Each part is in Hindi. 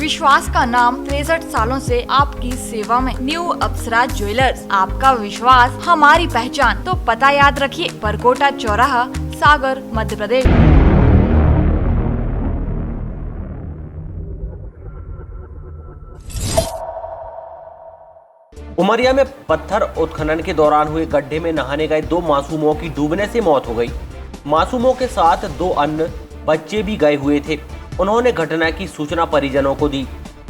विश्वास का नाम 63 सालों से आपकी सेवा में। न्यू अप्सरा ज्वेलर्स, आपका विश्वास हमारी पहचान। तो पता याद रखिए, परकोटा चौराहा, सागर, मध्य प्रदेश। उमरिया में पत्थर उत्खनन के दौरान हुए गड्ढे में नहाने गए 2 मासूमों की डूबने से मौत हो गई। मासूमों के साथ 2 अन्य बच्चे भी गए हुए थे। उन्होंने घटना की सूचना परिजनों को दी।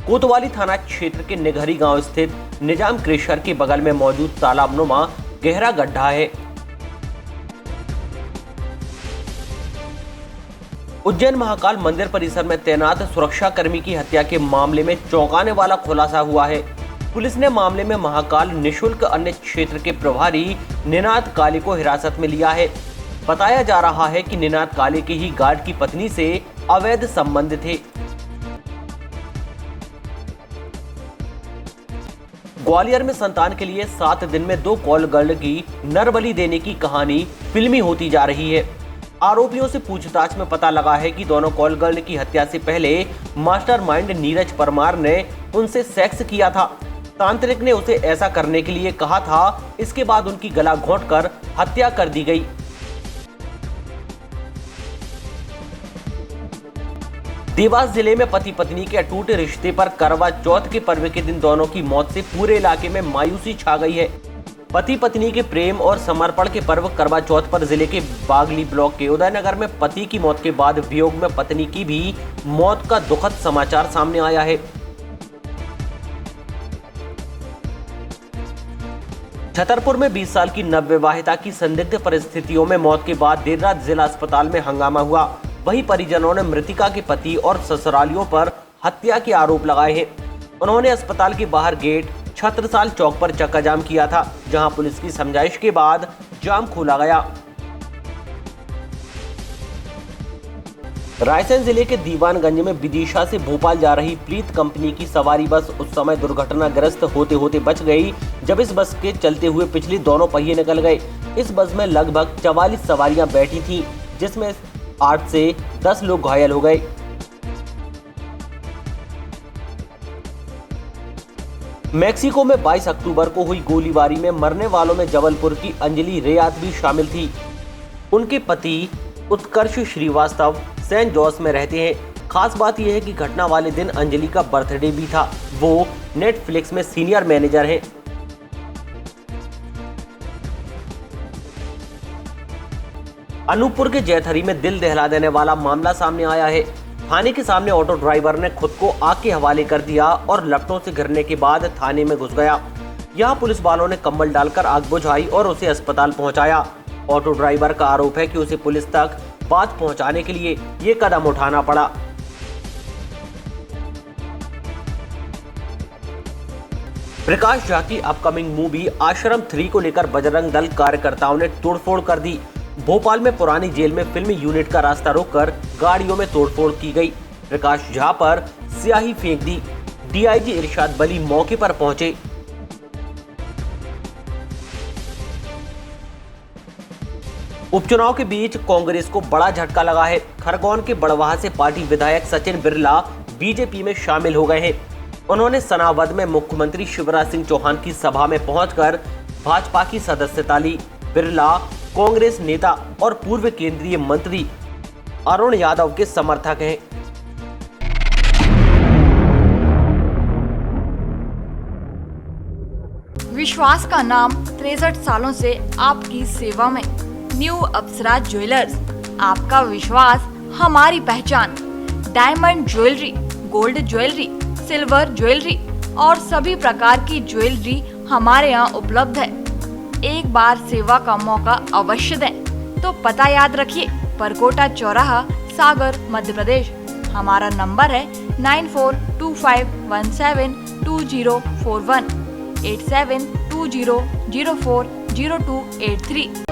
कोतवाली थाना क्षेत्र के निघरी गांव स्थित निजाम क्रेशर के बगल में मौजूद तालाबनुमा गहरा गड्ढा है। उज्जैन महाकाल मंदिर परिसर में तैनात सुरक्षा कर्मी की हत्या के मामले में चौंकाने वाला खुलासा हुआ है। पुलिस ने मामले में महाकाल निशुल्क अन्य क्षेत्र के प्रभारी निनाद काले को हिरासत में लिया है। बताया जा रहा है कि निनाद काले के ही गार्ड की पत्नी से अवैध संबंध थे। ग्वालियर में संतान के लिए 7 दिन में 2 कॉल गर्ल की नरबली देने की कहानी फिल्मी होती जा रही है। आरोपियों से पूछताछ में पता लगा है कि दोनों कॉल गर्ल की हत्या से पहले मास्टरमाइंड नीरज परमार ने उनसे सेक्स किया था। तांत्रिक ने उसे ऐसा करने के लिए कहा था। इसके बाद उनकी गला घोंटकर हत्या कर दी गई। देवास जिले में पति पत्नी के अटूट रिश्ते पर करवा चौथ के पर्व के दिन दोनों की मौत से पूरे इलाके में मायूसी छा गई है। पति पत्नी के प्रेम और समर्पण के पर्व करवा चौथ पर जिले के बागली ब्लॉक के उदयनगर में पति की मौत के बाद वियोग में पत्नी की भी मौत का दुखद समाचार सामने आया है। छतरपुर में 20 साल की नवविवाहिता की संदिग्ध परिस्थितियों में मौत के बाद देर रात जिला अस्पताल में हंगामा हुआ। वहीं परिजनों ने मृतिका के पति और ससुरालियों पर हत्या के आरोप लगाए हैं। उन्होंने अस्पताल के बाहर गेट छत्रसाल चौक पर चक्का जाम किया था, जहां पुलिस की समझाइश के बाद जाम खोला गया। रायसेन जिले के दीवानगंज में विदिशा से भोपाल जा रही प्रीत कंपनी की सवारी बस उस समय दुर्घटनाग्रस्त होते होते बच गई जब इस बस के चलते हुए पिछले दोनों पहिए निकल गए। इस बस में लगभग 44 सवारियां बैठी थीं, जिसमें 8 से 10 लोग घायल हो गए। मेक्सिको में 22 अक्टूबर को हुई गोलीबारी में मरने वालों में जबलपुर की अंजलि रेयात भी शामिल थी। उनके पति उत्कर्ष श्रीवास्तव सेंट जॉस में रहते हैं। खास बात यह है कि घटना वाले दिन अंजलि का बर्थडे भी था। वो नेटफ्लिक्स में सीनियर मैनेजर हैं। अनूपपुर के जैथरी में दिल दहला देने वाला मामला सामने आया है। थाने के सामने ऑटो ड्राइवर ने खुद को आग के हवाले कर दिया और लपटों से गिरने के बाद थाने में घुस गया। यहां पुलिस वालों ने कंबल डालकर आग बुझाई और उसे अस्पताल पहुंचाया। ऑटो ड्राइवर का आरोप है कि उसे पुलिस तक बात पहुंचाने के लिए ये कदम उठाना पड़ा। प्रकाश झा की अपकमिंग मूवी आश्रम 3 को लेकर बजरंग दल कार्यकर्ताओं ने तोड़फोड़ कर दी। भोपाल में पुरानी जेल में फिल्मी यूनिट का रास्ता रोककर गाड़ियों में तोड़फोड़ की गई। प्रकाश झा पर स्याही फेंक दी। डीआईजी इरशाद बली मौके पर पहुंचे। उपचुनाव के बीच कांग्रेस को बड़ा झटका लगा है। खरगोन के बड़वाह से पार्टी विधायक सचिन बिरला बीजेपी में शामिल हो गए हैं। उन्होंने सनावद में मुख्यमंत्री शिवराज सिंह चौहान की सभा में पहुंचकर भाजपा की सदस्यता ली। बिरला कांग्रेस नेता और पूर्व केंद्रीय मंत्री अरुण यादव के समर्थक हैं। विश्वास का नाम 63 सालों से आपकी सेवा में। न्यू अप्सरा ज्वेलर्स, आपका विश्वास हमारी पहचान। Diamond jewellery, gold jewellery, silver jewellery और सभी प्रकार की ज्वेलरी हमारे यहाँ उपलब्ध है। एक बार सेवा का मौका अवश्य दें। तो पता याद रखिए, परकोटा चौराहा, सागर, मध्य प्रदेश। हमारा नंबर है 9425172041 8720040283।